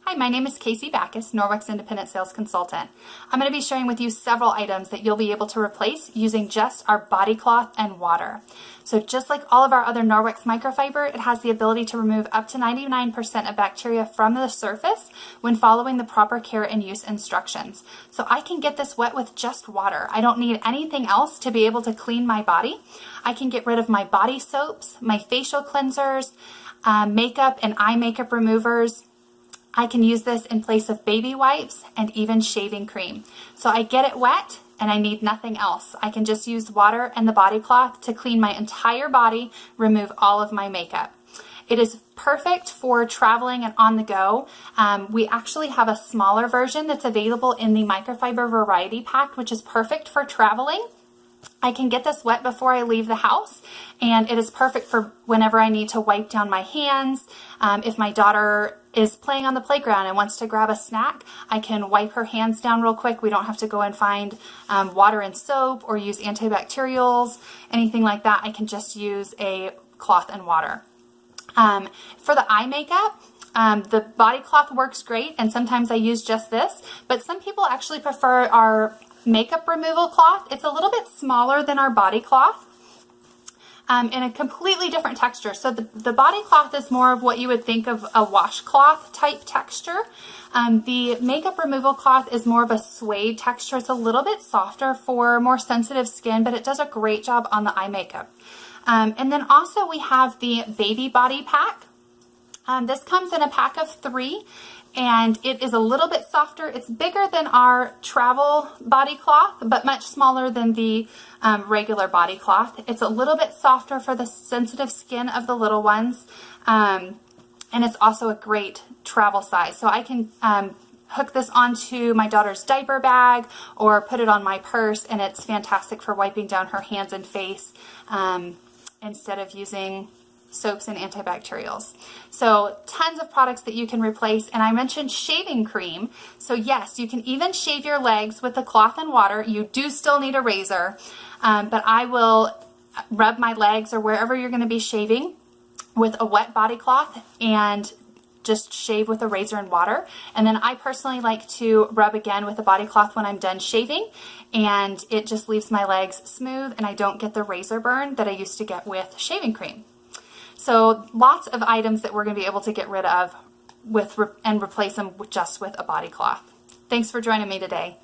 Hi, my name is Casey Backus, Norwex Independent Sales Consultant. I'm going to be sharing with you several items that you'll be able to replace using just our body cloth and water. So just like all of our other Norwex microfiber, it has the ability to remove up to 99% of bacteria from the surface when following the proper care and use instructions. So I can get this wet with just water. I don't need anything else to be able to clean my body. I can get rid of my body soaps, my facial cleansers, makeup and eye makeup removers. I can use this in place of baby wipes and even shaving cream. So I get it wet and I need nothing else. I can just use water and the body cloth to clean my entire body, remove all of my makeup. It is perfect for traveling and on the go. We actually have a smaller version that's available in the microfiber variety pack, which is perfect for traveling. I can get this wet before I leave the house, and it is perfect for whenever I need to wipe down my hands. If my daughter is playing on the playground and wants to grab a snack, I can wipe her hands down real quick. We don't have to go and find water and soap or use antibacterials, anything like that. I can just use a cloth and water. For the eye makeup, the body cloth works great, and sometimes I use just this, but some people actually prefer our makeup removal cloth. It's a little bit smaller than our body cloth in a completely different texture. So the body cloth is more of what you would think of a washcloth type texture. The makeup removal cloth is more of a suede texture. It's a little bit softer for more sensitive skin, but it does a great job on the eye makeup. And then also we have the baby body pack. This comes in a pack of 3, and it is a little bit softer. It's bigger than our travel body cloth, but much smaller than the regular body cloth. It's a little bit softer for the sensitive skin of the little ones, and it's also a great travel size. So I can hook this onto my daughter's diaper bag or put it on my purse, and it's fantastic for wiping down her hands and face instead of using soaps and antibacterials. So tons of products that you can replace. And I mentioned shaving cream. So yes, you can even shave your legs with the cloth and water. You do still need a razor, but I will rub my legs or wherever you're going to be shaving with a wet body cloth and just shave with a razor and water. And then I personally like to rub again with a body cloth when I'm done shaving, and it just leaves my legs smooth and I don't get the razor burn that I used to get with shaving cream. So lots of items that we're going to be able to get rid of and replace them just with a body cloth. Thanks for joining me today.